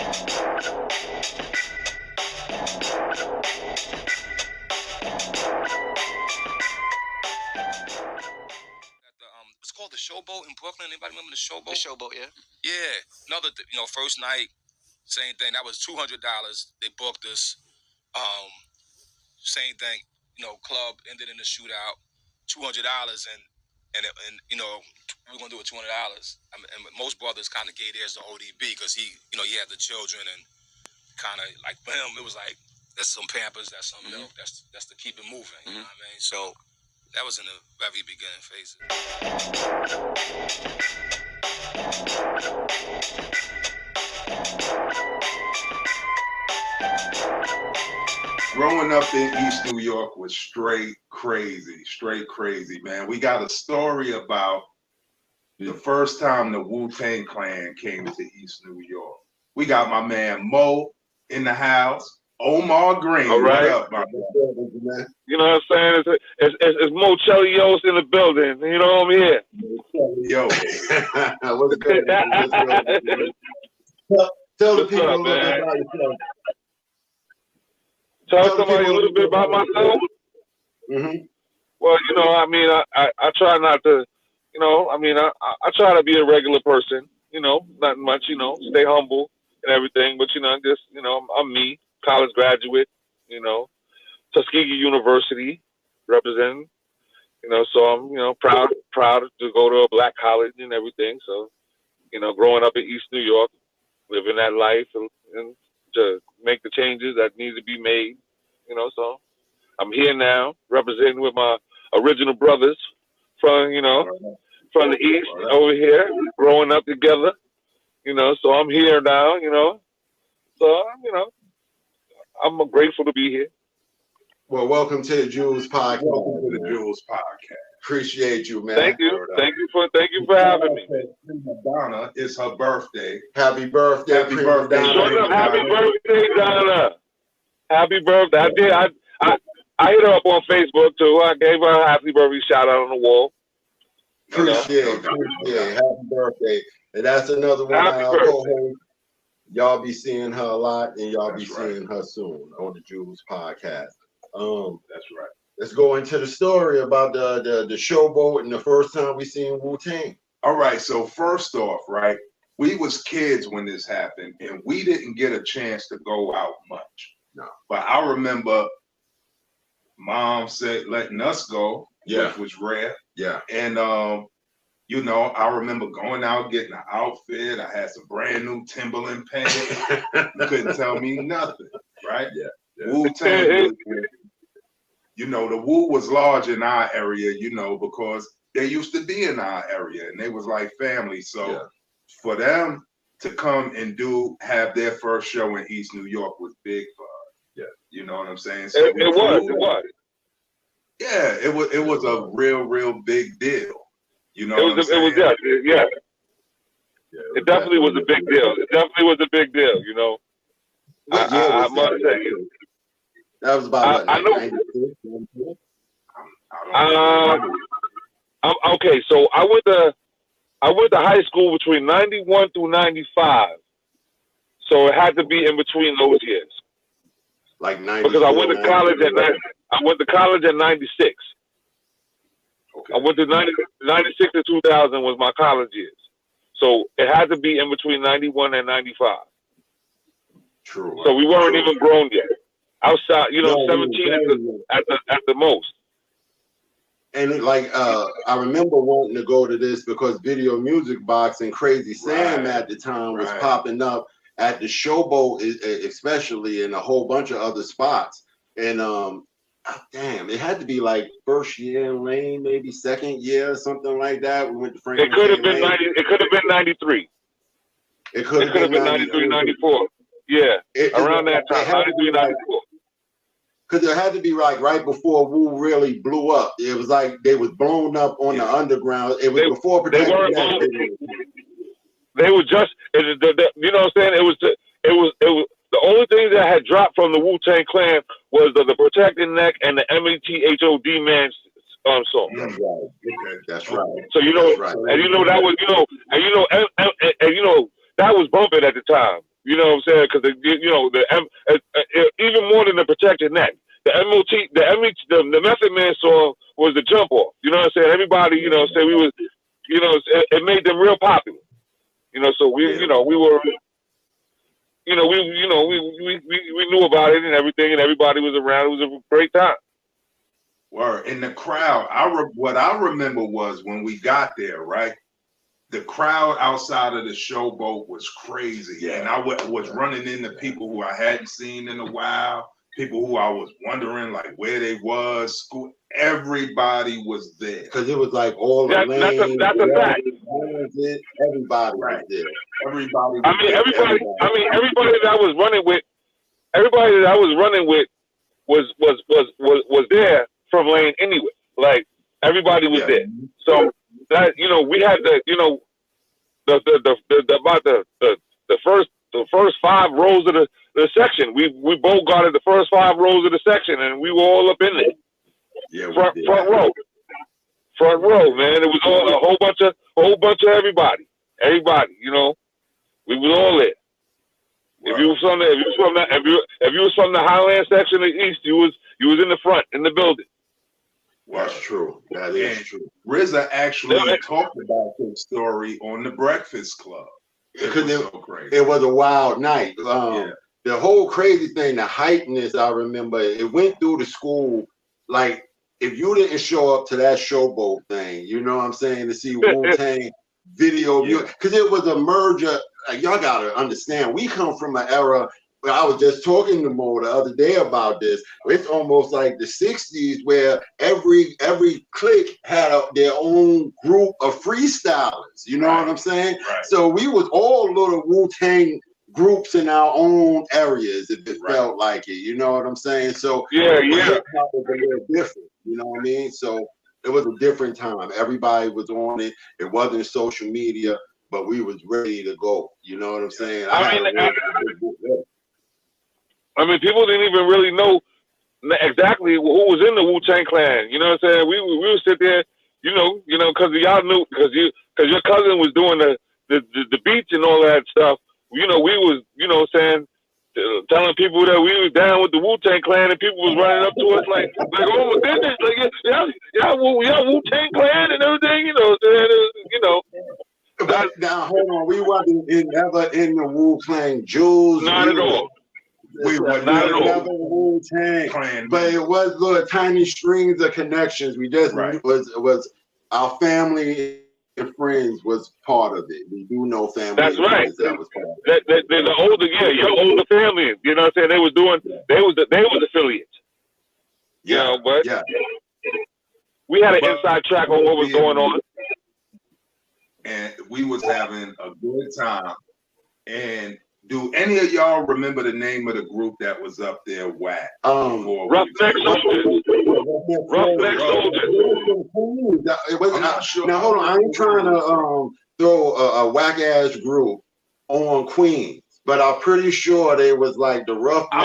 It's called the Showboat in Brooklyn. Anybody remember the Showboat? The Showboat, yeah. Yeah. Another, first night, same thing. That was $200. They booked us. Same thing. Club ended in a shootout. $200, and we were gonna do it $200. And most brothers kind of gave theirs to ODB because he had the children, and kind of like for him it was like that's some Pampers, that's some milk, that's to keep it moving. You know what I mean? So that was in the very beginning phases. Growing up in East New York was straight crazy, man. We got a story about the first time the Wu Tang Clan came to East New York. We got my man Mo in the house. Omar Green. All right. What up, my man? You know what I'm saying? It's Mo Chellyos in the building. You know I'm here. Yo. What's good? Tell the people a little bit about yourself. Tell somebody a little bit about myself. Well, I try not to, I try to be a regular person, not much, stay humble and everything, but, I'm me, college graduate, Tuskegee University representing, so I'm, proud to go to a black college and everything. So, growing up in East New York, living that life and to make the changes that need to be made, so I'm here now representing with my original brothers from the East over here, growing up together, so I'm here now, so, I'm grateful to be here. Well, welcome to the Jules Podcast. Welcome to the Jules Podcast. Appreciate you, man. Thank you for having me. Donna, it's her birthday. Happy birthday. Happy birthday. Happy birthday, Donna. Happy birthday. I hit her up on Facebook too. I gave her a happy birthday shout out on the wall. Appreciate it. Happy birthday. And that's another one of our co-hosts. Y'all be seeing her a lot, and y'all be seeing her soon on the Jules Podcast. That's right. Let's go into the story about the Showboat and the first time we seen Wu Tang. All right, so first off, right, we was kids when this happened, and we didn't get a chance to go out much. No. But I remember Mom said letting us go, which was rare. Yeah. And I remember going out, getting an outfit. I had some brand new Timberland pants. You couldn't tell me nothing, right? Yeah. Wu Tang, the Wu was large in our area, because they used to be in our area and they was like family. So for them to come and have their first show in East New York was big for us. Yeah. You know what I'm saying? So it was. Yeah, it was a real big deal. You know what I'm saying? It definitely was a big deal. It definitely was a big deal, I must say. That was about I know. Okay, so I went to high school between 91 through 95. So it had to be in between those years. Like 90. Because I went to college at 96. Okay. I went to 96 to 2000 was my college years. So it had to be in between 91 and 95. True. So we weren't even grown yet. Outside, 17 at the most. And I remember wanting to go to this because Video Music Box and Crazy Sam at the time was popping up at the Showboat, especially, and a whole bunch of other spots. And it had to be like first year in Lane, maybe second year, something like that. We went to Franklin. It could have been 90. It could have been 93. It could have been 93, 94. Yeah, around that time, 93, 94. Because it had to be right before Wu really blew up. It was like they was blown up on the underground. It was before Protected. They were just, you know what I'm saying? It was the only thing that had dropped from the Wu Tang Clan was the Protected Neck and the METHOD Man song. That's right. That's right. So that was, that was bumping at the time. You know what I'm saying? Because even more than the protected neck, the Method Man song was the jump off. You know what I'm saying? Everybody, you know, say we was, you know, it made them real popular. You know, so we, you know, we were, you know, we knew about it and everything, and everybody was around. It was a great time. Word. In the crowd, what I remember was when we got there, right? The crowd outside of the Showboat was crazy. Yeah. And I was running into people who I hadn't seen in a while, people who I was wondering like where they was, school. Everybody was there. Because it was like all the lanes. That's a fact. Everybody was there. Everybody was everybody that I was running with, was there from Lane anyway. Like everybody was there. So that, you know, we had the first 5 rows of the section. We both guarded the first 5 rows of the section, and we were all up in there. Yeah, front row, man. It was all a whole bunch of everybody. You know, we was all there. If you was from the Highland section of the East, you was in the front in the building. That's true. That is true. RZA actually talked about this story on the Breakfast Club. Because it was a wild night. The whole crazy thing, the hypeness, I remember, it went through the school. Like, if you didn't show up to that Showboat thing, you know what I'm saying, to see Wu Tang video, because it was a merger. Y'all gotta understand, we come from an era. I was just talking to Mo the other day about this. It's almost like the 60s where every clique had their own group of freestylers. You know what I'm saying? Right. So we was all little Wu-Tang groups in our own areas, if it felt like it. You know what I'm saying? So hip hop was a little different. You know what I mean? So it was a different time. Everybody was on it. It wasn't social media, but we was ready to go. You know what I'm saying? I mean, people didn't even really know exactly who was in the Wu Tang Clan. You know what I'm saying? We would sit there, you know, because y'all knew, because your cousin was doing the beats and all that stuff. You know, we was, you know, saying, telling people that we was down with the Wu Tang Clan, and people was running up to us like oh my goodness, like y'all Wu Tang Clan and everything. You know, you know. But now hold on, we wasn't ever in the Wu Tang Jews. Not at all. We were never Wu Tang, but it was little tiny strings of connections. We just was our family and friends was part of it. We do know family. That's right. That was part of it. The older, your older family. You know what I'm saying? They was affiliates. You know, but we had an inside track on what was going on, and we was having a good time. And do any of y'all remember the name of the group that was up there? Whack. Roughneck Soldiers. Roughneck Soldiers. Now hold on, I ain't trying to throw a whack ass group on Queens, but I'm pretty sure they was like the Rough. They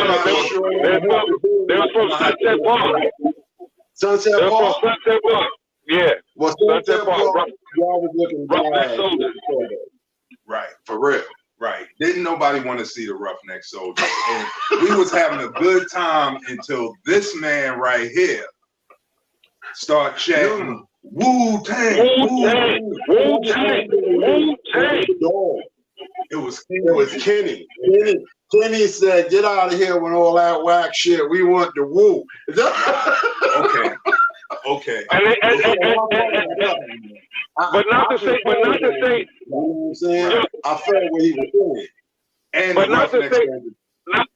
was from Sunset Park. Sunset Park. From Sunset Park. Yeah. Well, Sunset Park. Y'all was looking Roughneck Soldiers. Right. For real. Right. Didn't nobody want to see the Roughneck Soldiers. And we was having a good time until this man right here start chatting Wu Tang. Wu Tang. It was Kenny. Kenny said, "Get out of here with all that whack shit. We want the Wu." Okay. But not to say. You know what I'm saying? I felt what he was doing. But not to say, not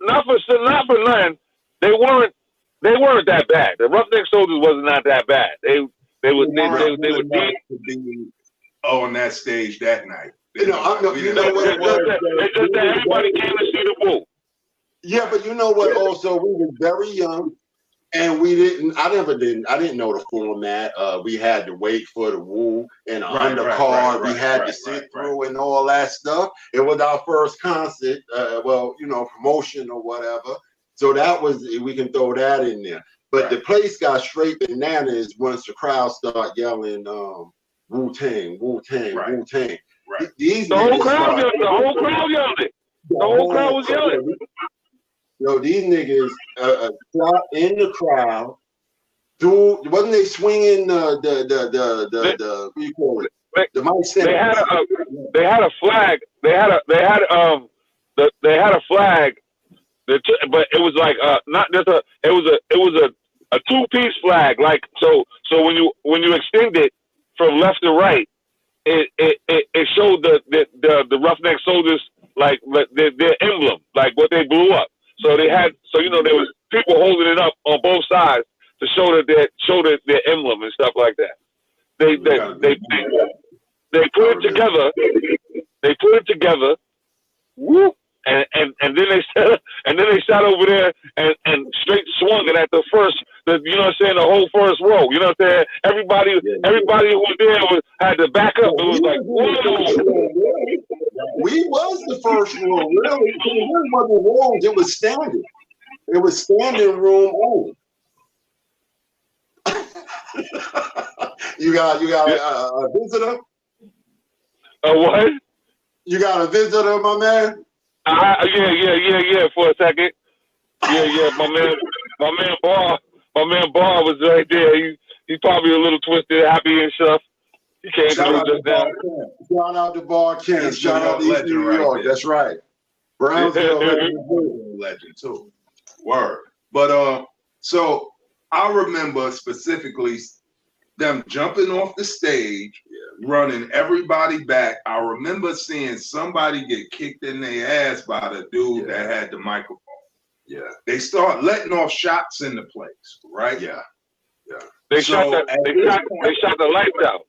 for nothing. They weren't that bad. The Roughneck Soldiers was not that bad. They were deep to be on that stage that night. You know what it was? It's just that everybody came to see the Wu. Yeah, but you know what? Also, we were very young. And we didn't. I didn't know the format. We had to wait for the Wu and undercard. We had to sit through and all that stuff. It was our first concert. Promotion or whatever. So that was, we can throw that in there. But the place got straight bananas once the crowd started yelling, "Wu Tang, Wu Tang, Wu Tang." The whole crowd yelled it. The whole crowd was yelling. Yo, these niggas shot in the crowd. Dude, wasn't they swinging the what do you call it? The mic stand. They had a flag. They had a flag. But it was like not just a. It was a 2-piece flag. Like so when you extend it from left to right, it showed the Roughneck Soldiers like their emblem, like what they blew up. So they had there was people holding it up on both sides to show their emblem and stuff like that. They put it together. They put it together. Whoop. And then they sat over there and straight swung it at the whole first row. You know what I'm saying? Everybody who was there had to back up. It was like, whoa. We was the first row, really. It wasn't rows, it was standing. It was standing room only. You got a visitor? A what? You got a visitor, my man? Yeah. For a second, yeah. My man Bar was right there. He's probably a little twisted, happy and stuff. He came through just now. Shout out to Bar Ken. Shout out to East New York. That's right. Brownsville legend too. Word. But so I remember specifically them jumping off the stage, running everybody back. I remember seeing somebody get kicked in their ass by the dude that had the microphone. Yeah. They start letting off shots in the place, right? Yeah. They shot the lights out.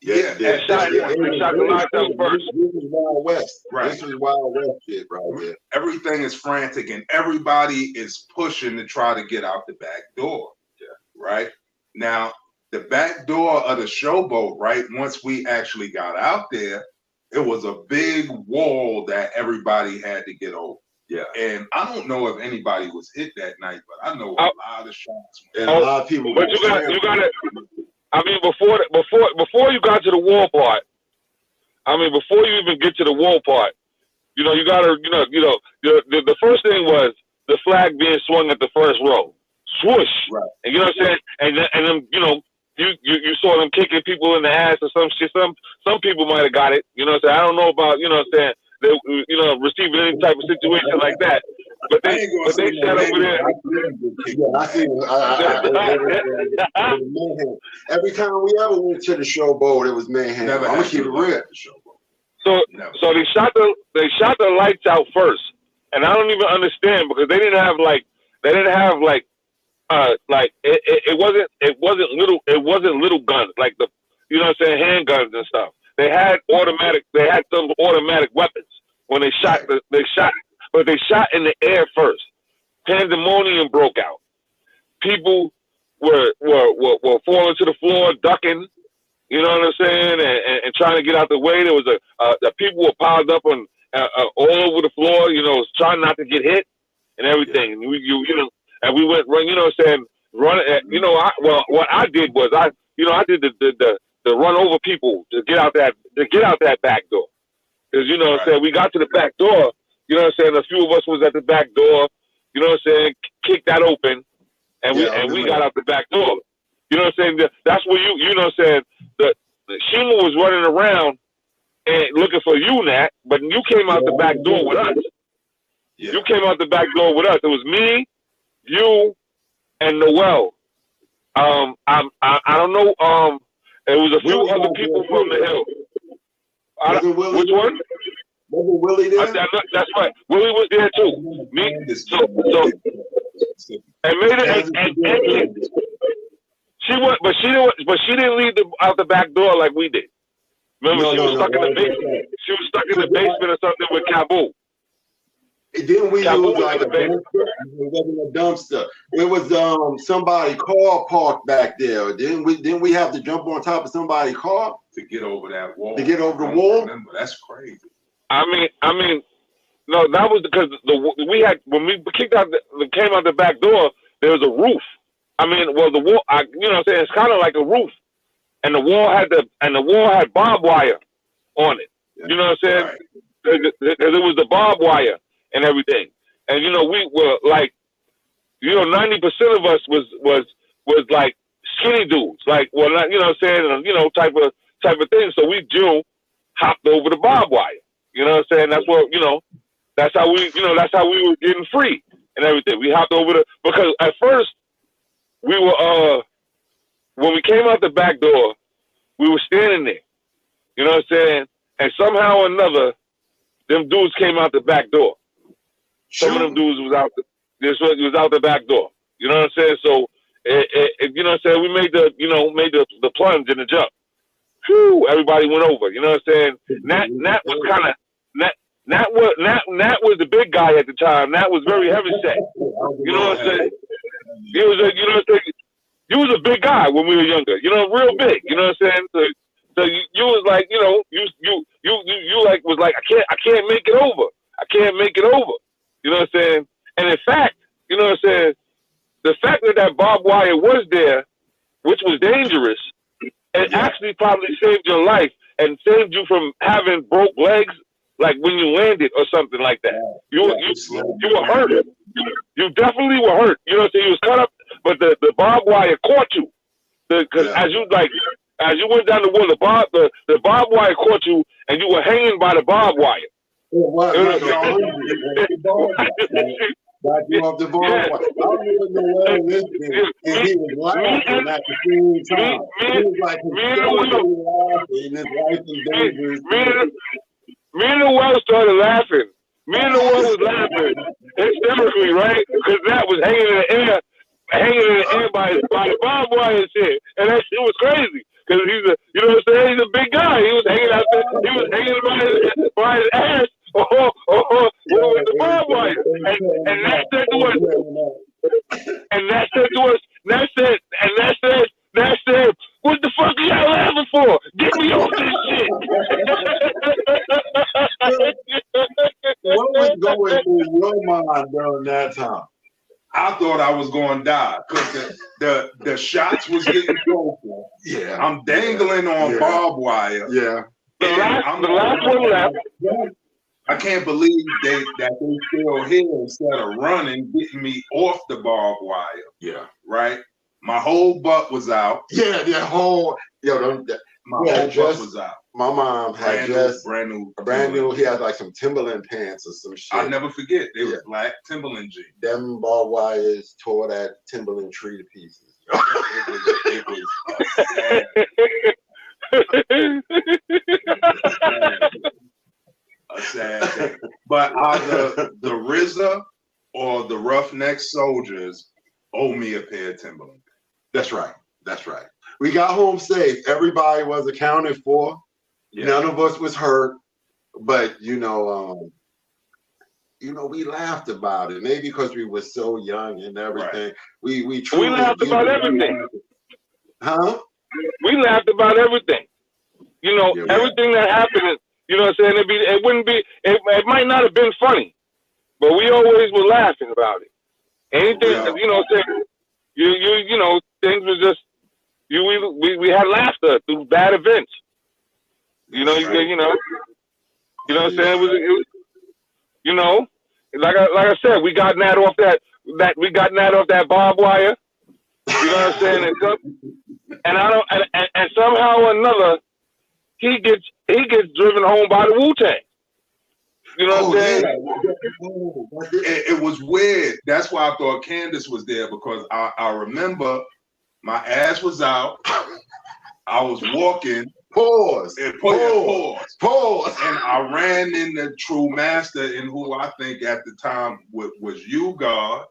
Yeah, they shot the lights out first. This is Wild West. Right. This is Wild West shit right here. Everything is frantic and everybody is pushing to try to get out the back door. Yeah. Right? Now, the back door of the Showboat, right? Once we actually got out there, it was a big wall that everybody had to get over. Yeah. And I don't know if anybody was hit that night, but I know a lot of shots. And a lot of people. But you got it. I mean, before you got to the wall part, before you even get to the wall part, you gotta, the first thing was the flag being swung at the first row, swoosh, right. And you know what I'm saying, and then you saw them kicking people in the ass or some shit. Some people might have got it, you know what I'm saying. I don't know about, you know what I'm saying, they, receiving any type of situation like that. But they sat over there. I see. Every time we ever went to the Showboat, it was mayhem. I'm gonna keep it real. So they shot the lights out first, and I don't even understand because they didn't have it wasn't little guns like the handguns and stuff. They had some automatic weapons when they shot. But they shot in the air first. Pandemonium broke out. People were falling to the floor, ducking. You know what I'm saying, and trying to get out the way. There was the people were piled up on all over the floor. Trying not to get hit and everything. And we went run. You know what I'm saying, run. What I did was I did the run over people to get out that back door. Because what I'm saying, we got to the back door. You know what I'm saying? A few of us was at the back door. You know what I'm saying? Kicked that open, and we got out the back door. You know what I'm saying? That's where you know what I'm saying? The Shima was running around and looking for you, Nat, but you came out the back door with us. Yeah. You came out the back door with us. It was me, you, and Noel. I don't know. It was a few other people from the hill. Which one? Wasn't Willie there? That's right. Willie was there too. Me. So and made it. And she went, but she didn't leave out the back door like we did. Remember, she was stuck in the basement. She was stuck in the basement or something with Kabul. Didn't we use like a dumpster? It wasn't a dumpster. It was somebody's car parked back there. Didn't we have to jump on top of somebody's car to get over that wall? To get over the wall? Remember, that's crazy. I mean, no, that was because when we came out the back door, there was a roof. The wall. You know what I'm saying? It's kind of like a roof, and the wall had barbed wire on it. Yeah. You know what I'm saying? Right. it was the barbed wire and everything. And, you know, we were like, you know, 90% of us was like skinny dudes. Like, well, not, you know what I'm saying, you know, type of thing. So we, hopped over the barbed wire. You know what I'm saying? That's what, you know, that's how we were getting free and everything. We hopped over because at first we were, when we came out the back door, we were standing there. You know what I'm saying? And somehow or another, them dudes came out the back door. Some of them dudes was out the back door. You know what I'm saying? So, you know what I'm saying? We made the plunge and the jump. Whew, everybody went over. You know what I'm saying? Nat was kind of Nat was the big guy at the time. Nat was very heavyset. You know what I'm saying? He was you know what I'm saying? You was a big guy when we were younger. You know, real big. You know what I'm saying? So you was like, you know, you like was like, I can't make it over. I can't make it over. You know what I'm saying? And in fact, you know what I'm saying? The fact that barbed wire was there, which was dangerous, it actually probably saved your life and saved you from having broke legs, like when you landed or something like that. You were hurt. You definitely were hurt. You know what I'm saying? You was cut up, but the barbed wire caught you. Because as you went down the wall, the barbed wire caught you, and you were hanging by the barbed wire. Got you off the ball. I don't even know where this is. And he was laughing at the same time. He was like, me and the world started laughing. Me and the world was laughing hysterically, right? Because that was hanging in the air by the barbed wire and shit. And that shit was crazy. Because you know what I'm saying? He's a big guy. He was hanging out there. He was hanging by his ass. With the barbed wire. And that said to us, what the fuck are y'all laughing for? Get me off this shit. What was going through your mind during that time? I thought I was going to die because the shots was getting closer. Yeah. I'm dangling on barbed wire. Yeah. The last one left. I can't believe that they still here instead of running, getting me off the barbed wire. Yeah. Right? My whole butt was out. Yeah, my whole butt was out. My mom had brand new. He had like some Timberland pants or some shit. I'll never forget. They were black Timberland jeans. Them barbed wires tore that Timberland tree to pieces. It was a sad thing. But either the RZA or the Roughneck Soldiers owe me a pair of Timberland. That's right. We got home safe. Everybody was accounted for. Yeah. None of us was hurt. But we laughed about it. Maybe because we were so young and everything. Right. We laughed about everything. Huh? We laughed about everything. You know, everything that happened. You know what I'm saying? It might not have been funny, but we always were laughing about it. Anything, you know what I'm saying? You know, things were just, we had laughter through bad events. You know, you know what I'm saying? It was, you know, like I said, we got Nat off that barbed wire. You know what I'm saying? And somehow or another, he gets driven home by the Wu Tang. You know what I'm saying? It was weird. That's why I thought Candace was there, because I remember my ass was out. I was walking. Pause. And I ran into True Master, and who I think at the time was you, God.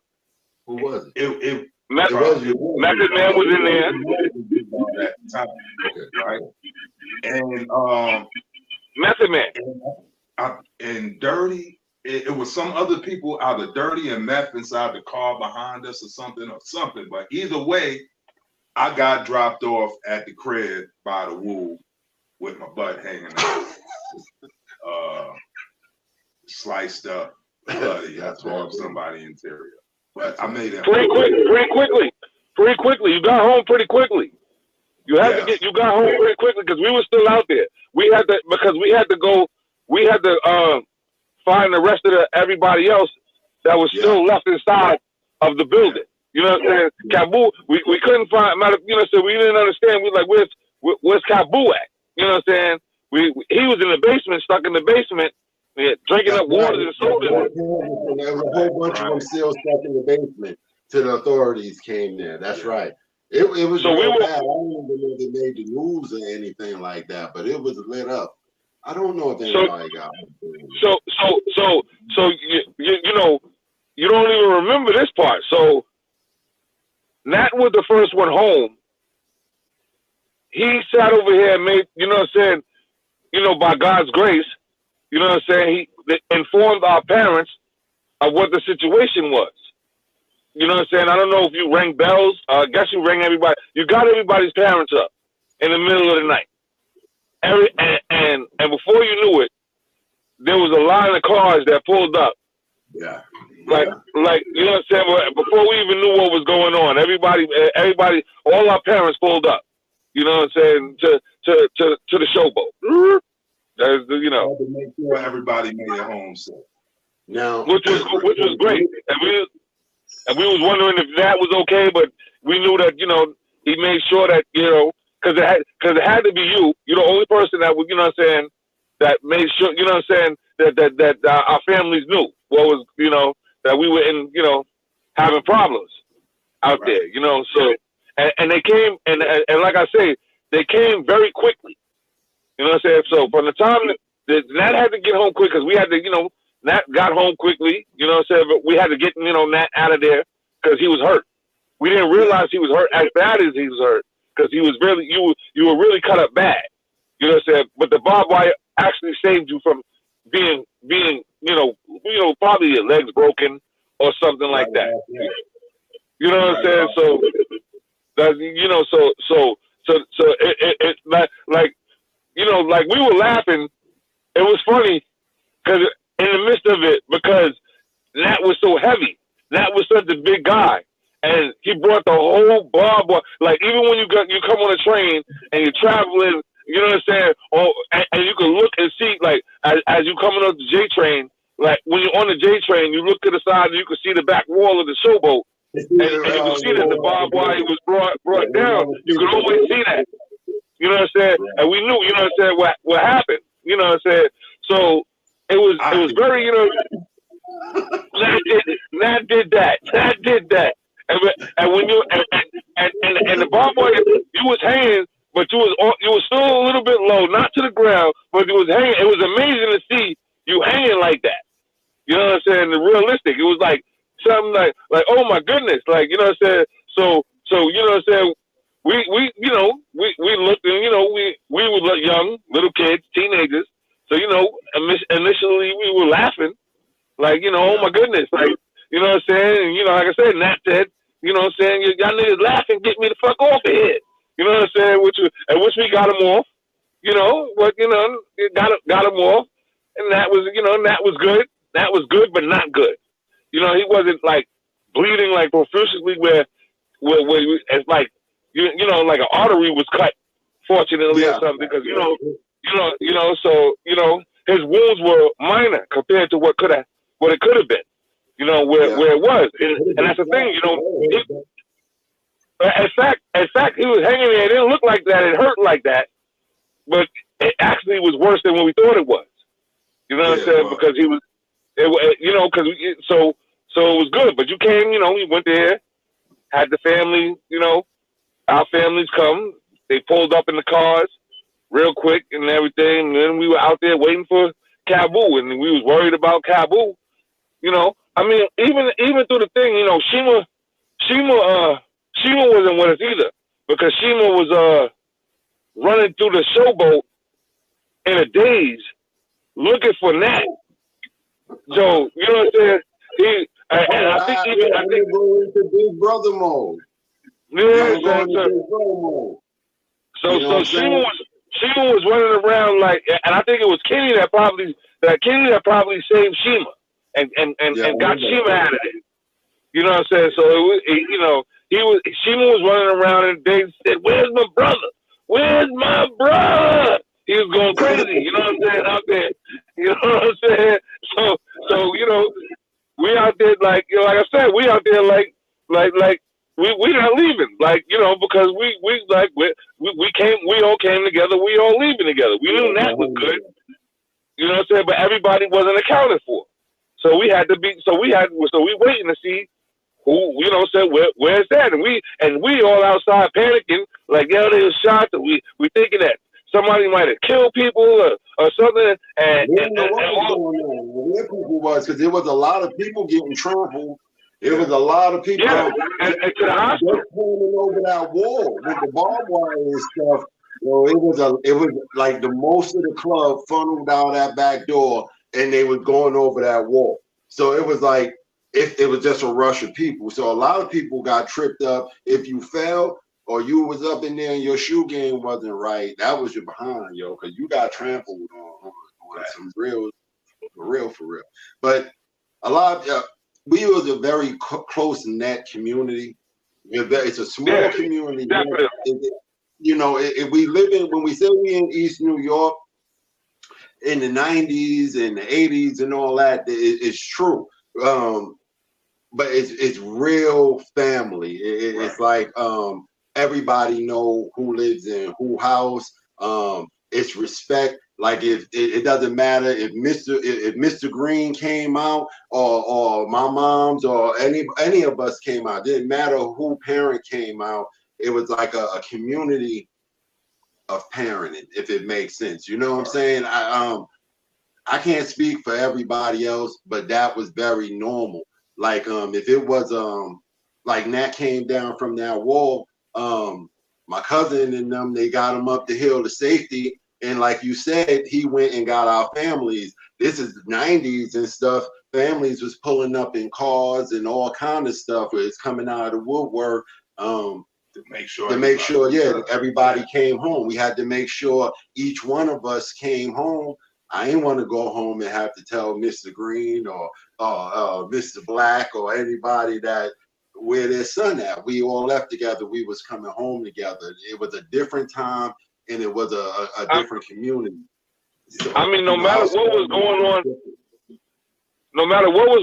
Who was it? Method Man was in there. At the time, right? And Method Man. And Dirty, it was some other people, either Dirty and Meth inside the car behind us or something. But either way, I got dropped off at the crib by the Wu with my butt hanging out, sliced up, bloody. I tore up somebody's interior. But I made it pretty quickly. You got home pretty quickly. You got home pretty quickly because we were still out there. We had to we had to find the rest of everybody else that was still left inside of the building. You know what I'm saying? Kabul, we couldn't find. You know, so we didn't understand. We like, where's Kabul at? You know what I'm saying? He was in the basement, stuck in the basement, drinking up water and soda. There was a whole bunch of them still stuck in the basement till the authorities came there. That's right. It was so real bad. I don't even know if they made the news or anything like that, but it was lit up. I don't know if anybody got it. So you know, you don't even remember this part. So Nat was the first one home. He sat over here and made, you know what I'm saying, you know, by God's grace, you know what I'm saying, he informed our parents of what the situation was. You know what I'm saying? I don't know if you rang bells. I guess you rang everybody. You got everybody's parents up in the middle of the night. And before you knew it, there was a line of cars that pulled up. Yeah. Like you know what I'm saying? Before we even knew what was going on, everybody, all our parents pulled up. You know what I'm saying? To the Showboat. That's you know. To make sure everybody made it home safe. Now, which was great, and we was wondering if that was okay, but we knew that, you know, he made sure that, you know, because it had to be you. You're the only person that was, you know what I'm saying, that made sure, you know what I'm saying, that our families knew what was, you know, that we were in, you know, having problems out there, you know. So and they came and like I say, they came very quickly. You know what I'm saying? So from the time that Nat had to get home quick, because we had to, you know, Nat got home quickly, you know what I'm saying? But we had to get, you know, Nat out of there because he was hurt. We didn't realize he was hurt as bad as he was hurt, because he was really, you were really cut up bad. You know what I'm saying? But the barbed wire actually saved you from being, you know, probably your legs broken or something like that. You know what I'm saying? So that, you know, so it like, you know, like we were laughing. It was funny because in the midst of it, because Nat was so heavy. Nat was such a big guy, and he brought the whole barbed wire. Like even when you come on a train and you're traveling, you know what I'm saying? And you can look and see, like as you coming up the J train, like when you're on the J train, you look to the side and you can see the back wall of the Showboat, and you can see that the barbed wire was brought down. You could always see that. You know what I'm saying? And we knew, you know what I'm saying, what happened. You know what I'm saying? So it was very, you know, Nat did that. And when you and the barbed wire, you was hanging, but you was still a little bit low, not to the ground, but you was hanging. It was amazing to see you hanging like that. You know what I'm saying? The realistic. It was like something like oh my goodness, like, you know what I'm saying? So you know what I'm saying? We you know, we looked, and you know, we were young little kids, teenagers. So, you know, initially we were laughing, like, you know, oh my goodness, like, you know what I'm saying? And, you know, like I said, Nat said, you know what I'm saying, y'all niggas laughing, get me the fuck off of here. You know what I'm saying? Which we got him off, you know, but, you know, got him off. And that was, you know, that was good. That was good, but not good. You know, he wasn't like bleeding like profusely where it's like, you know, like an artery was cut, fortunately, or something, because, you know, so, you know, his wounds were minor compared to what it could have been, you know, where it was. And that's the thing, you know, in fact, he was hanging there. It didn't look like that. It hurt like that, but it actually was worse than what we thought it was. You know what I'm saying? Because he was, you know, so it was good. But you came, you know, we went there, had the family, you know, our families come. They pulled up in the cars real quick and everything. And then we were out there waiting for Kabul, and we was worried about Kabul. You know, I mean, even through the thing, you know, Shima wasn't with us either, because Shima was running through the Showboat in a daze looking for Nat. So, you know what I'm saying? I think go into Big Brother mode. Yeah, so Shima was running around like, and I think it was Kenny that probably saved Shima and got Shima out of it. You know what I'm saying? So you know, Shima was running around and they said, "Where's my brother? Where's my brother?" He was going crazy. You know what I'm saying? Out there. You know what I'm saying? So you know, we out there like like I said, we out there like we not leaving. Like, you know, because we all came together, we all leaving together. We knew that was good. You know what I'm saying? But everybody wasn't accounted for. So we waiting to see who, you know, said where's that? And we all outside panicking, like, yo, they was shot. We thinking that somebody might have killed people or something. And we didn't know what was going on. Where people was, because there was a lot of people getting trampled. There was a lot of people and to the hospital over that wall with the barbed wire and stuff. So it was like the most of the club funneled out that back door, and they was going over that wall. So it was like it was just a rush of people. So a lot of people got tripped up. If you fell or you was up in there and your shoe game wasn't right, that was your behind, yo, because you got trampled on some real, for real. But a lot of we was a very close net community. It's a small community. Definitely. You know, when we say we in East New York in the 90s and the 80s and all that, it's true. But it's real family. It's like everybody know who lives in who house. It's respect. Like if it doesn't matter if Mr. Green came out or my mom's or any of us came out. It didn't matter who parent came out. It was like a community of parenting, if it makes sense. You know what I'm saying? I can't speak for everybody else, but that was very normal. Like if it was like Nat came down from that wall, my cousin and them, they got him up the hill to safety. And like you said, he went and got our families. This is the 90s and stuff. Families was pulling up in cars and all kind of stuff where it's coming out of the woodwork to make sure, everybody came home. We had to make sure each one of us came home. I didn't want to go home and have to tell Mr. Green or Mr. Black or anybody that where their son at. We all left together. We was coming home together. It was a different time. And it was a different community. So, I mean, no matter what was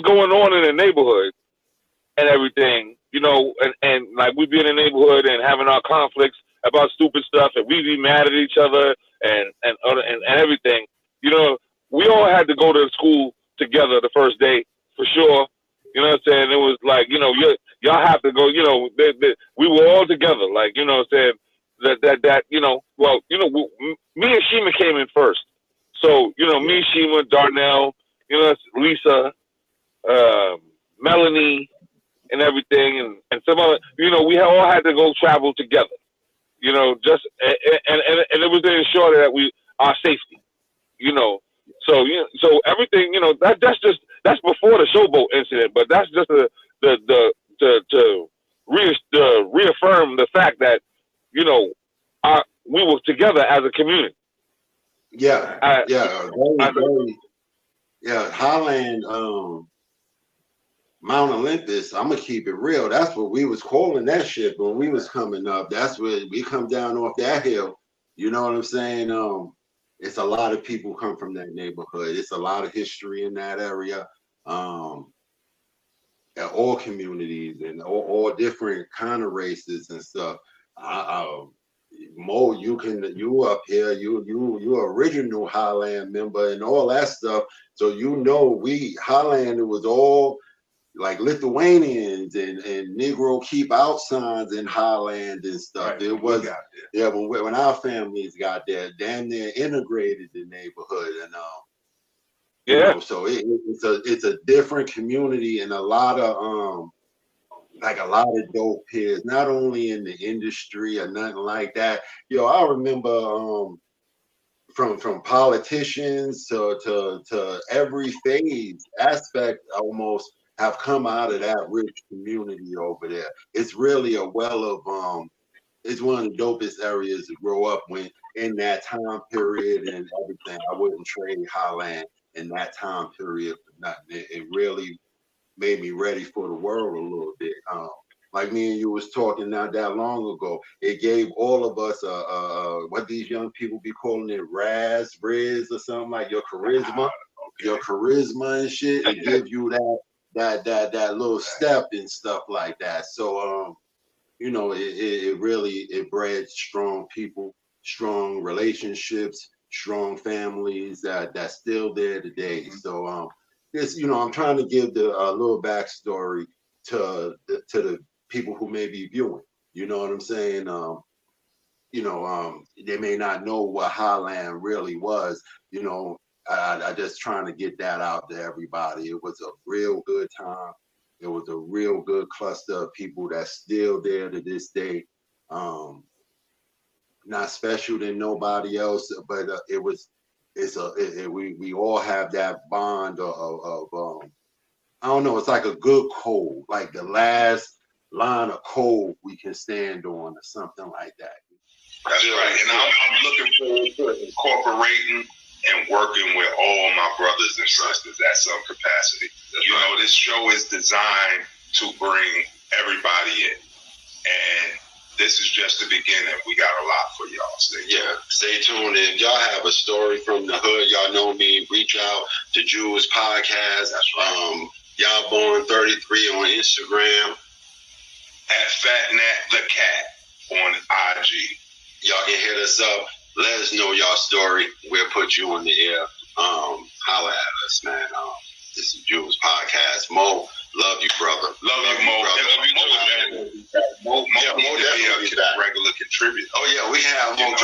going on in the neighborhood and everything, you know, and like we'd be in the neighborhood and having our conflicts about stupid stuff, and we'd be mad at each other and everything. You know, we all had to go to school together the first day for sure. You know what I'm saying? It was like, you know, y'all have to go. You know, we were all together. Like, you know what I'm saying? That you know, well, you know, me and Shima came in first. So, you know, me, Shima, Darnell, you know, Lisa, Melanie, and everything, and some other, you know, we all had to go travel together. You know, just and it was to ensure that our safety. You know, so everything, you know, that's before the Showboat incident, but that's just to reaffirm the fact that, you know, we were together as a community. Highland, Mount Olympus. I'm gonna keep it real. That's what we was calling that shit when we was coming up. That's where we come down off that hill. You know what I'm saying? It's a lot of people come from that neighborhood. It's a lot of history in that area. All communities and all different kind of races and stuff. Mo, you up here, you original Highland member and all that stuff. So you know Highland, it was all like Lithuanians and Negro keep out signs in Highland and stuff. Right, it was when our families got there, damn near integrated the neighborhood and you know, so it's a different community and a lot of dope peers, not only in the industry or nothing like that. Yo, I remember from politicians to every phase aspect almost have come out of that rich community over there. It's really a well of it's one of the dopest areas to grow up in that time period and everything. I wouldn't trade Highland in that time period for nothing. It really made me ready for the world a little bit. like me and you was talking not that long ago. It gave all of us what these young people be calling it, riz or something, like your charisma, your charisma and shit. It give you that little step and stuff like that. So you know, it really bred strong people, strong relationships, strong families that's still there today. So this, you know, I'm trying to give the little backstory to the people who may be viewing. You know what I'm saying? You know, they may not know what Highland really was. You know, I just trying to get that out to everybody. It was a real good time. It was a real good cluster of people that's still there to this day. Not special than nobody else, but we all have that bond of I don't know, it's like a good code, like the last line of code we can stand on or something like that. That's right. And I'm looking forward to incorporating and working with all my brothers and sisters at some capacity. You know, this show is designed to bring everybody in. And this is just the beginning. We got a lot for y'all. Stay tuned. If y'all have a story from the hood, y'all know me, reach out to Jules Podcast. That's right. Y'all Born 33 on Instagram. At Fatnat the Cat on IG. Y'all can hit us up. Let us know y'all story. We'll put you on the air. Holla at us, man. This is Jules Podcast. Mo, love you, brother. Love you, Mo. Brother. Mo definitely be a regular contributor. Oh, yeah, we have Mo